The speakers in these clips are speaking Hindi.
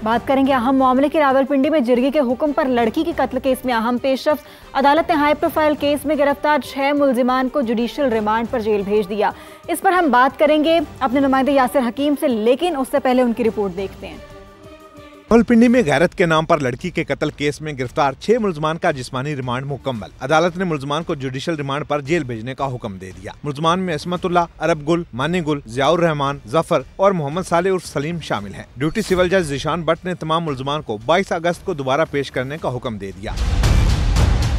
बात करेंगे अहम मामले की। रावलपिंडी में जिरगी के हुक्म पर लड़की के कत्ल केस में अहम पेशरफ्त। अदालत ने हाई प्रोफाइल केस में गिरफ्तार 6 मुल्जिमान को जुडिशियल रिमांड पर जेल भेज दिया। इस पर हम बात करेंगे अपने नुमाइंदे यासिर हकीम से, लेकिन उससे पहले उनकी रिपोर्ट देखते हैं। रावलपिंडी में गैरत के नाम पर लड़की के कत्ल केस में गिरफ्तार 6 मुल्जिमान का जिस्मानी रिमांड मुकम्मल। अदालत ने मुल्जिमान को जुडिशियल रिमांड पर जेल भेजने का हुक्म दे दिया। मुल्जिमान में इसमतुल्लाह, अरब गुल, मानी गुल, जियाउर रहमान, जफर और मोहम्मद साले उर्फ सलीम शामिल हैं। ड्यूटी सिविल जज जिशान भट्ट ने तमाम मुल्जिमान को 22 अगस्त को दोबारा पेश करने का हुक्म दे दिया।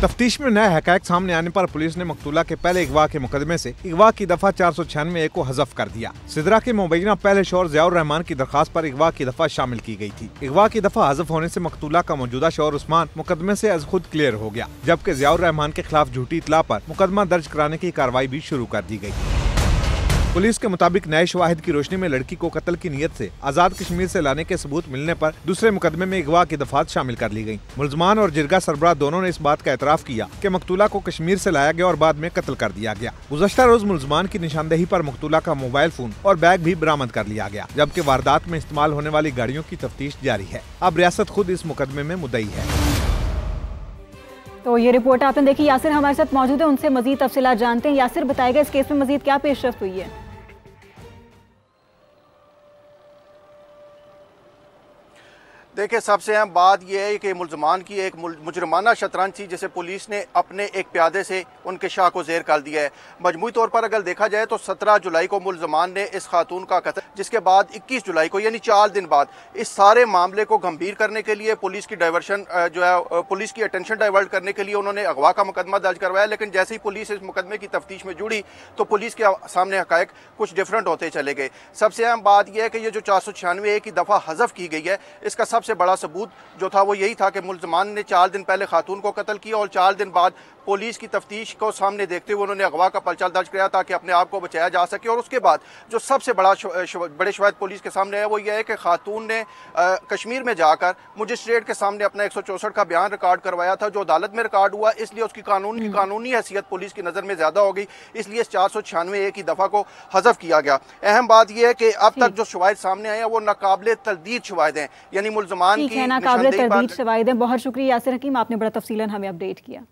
तफ्तीश में नए हकायक सामने आने पर पुलिस ने मकतूला के पहले अगवा के मुकदमे से अगवा की दफा 496 को हज़फ कर दिया। सिदरा के मुबैना पहले शौहर जियाउर रहमान की दरखास्त पर अगवा की दफा शामिल की गई थी। अगवा की दफा हज़फ होने से मकतूला का मौजूदा शौहर उस्मान मुकदमे से अज खुद क्लियर हो गया, जबकि जियाउर रहमान के खिलाफ झूठी इतला पर मुकदमा दर्ज कराने की कार्रवाई भी शुरू कर दी गयी। पुलिस के मुताबिक नए शवाहिद की रोशनी में लड़की को कत्ल की नीयत से आजाद कश्मीर से लाने के सबूत मिलने पर दूसरे मुकदमे में अगवा की दफात शामिल कर ली गयी। मुल्जिमान और जिरगा सरबराह दोनों ने इस बात का एतराफ किया कि मकतूला को कश्मीर से लाया गया और बाद में कत्ल कर दिया गया। गुज़श्ता रोज मुल्जिमान की निशानदेही पर मकतूला का मोबाइल फोन और बैग भी बरामद कर लिया गया, जबकि वारदात में इस्तेमाल होने वाली गाड़ियों की तफ्तीश जारी है। अब रियासत खुद इस मुकदमे में मुद्दई है। तो ये रिपोर्ट आपने देखी। यासिर हमारे साथ मौजूद है, उनसे मजीद तफसीलात जानते हैं। यासिर, बताएगा इस केस में मजीद क्या पेशरफ्त हुई है? देखिए, सबसे अहम बात यह है कि मुल्ज़मान की एक मुजरमाना शतरंज थी, जिसे पुलिस ने अपने एक प्यादे से उनके शाह को ज़ेर कर दिया है। मजमूई तौर पर अगर देखा जाए तो 17 जुलाई को मुल्ज़मान ने इस खातून का कत्ल, जिसके बाद 21 जुलाई को यानी 4 दिन बाद इस सारे मामले को गंभीर करने के लिए पुलिस की डाइवर्शन जो है, पुलिस की अटेंशन डाइवर्ट करने के लिए उन्होंने अगवा का मुकदमा दर्ज करवाया। लेकिन जैसे ही पुलिस इस मुकदमे की तफ्तीश में जुड़ी तो पुलिस के सामने हकायक कुछ डिफरेंट होते चले गए। सबसे अहम बात यह है कि ये जो 496 की दफ़ा हज़फ की गई है, इसका सबसे बड़ा सबूत जो था वो यही था कि मुल्ज़मान ने 4 दिन पहले खातून को कत्ल किया और 4 दिन बाद पुलिस की तफ्तीश को सामने देखते हुए उन्होंने अगवा का पर्चा दर्ज किया ताकि अपने आप को बचाया जा सके। और उसके बाद जो सबसे बड़े शवाहिद पुलिस के सामने है वो यह है कि खातून ने कश्मीर में जाकर मजिस्ट्रेट के सामने अपना 164 का बयान रिकॉर्ड करवाया था, जो अदालत में रिकॉर्ड हुआ। इसलिए उसकी कानूनी हैसियत पुलिस की नज़र में ज़्यादा हो गई, इसलिए इस 496 की दफ़ा को हज़फ किया गया। अहम बात यह है कि अब तक जो शवाहिद सामने आए हैं वो नाकाबिले तरदीद शवाहिद हैं, यानी मुल्ज़मान की नाकाबिले तरदीद शवाहिद हैं। बहुत शुक्रिया यासिर हकीम, आपने बड़ा तफसीलन हमें अपडेट किया।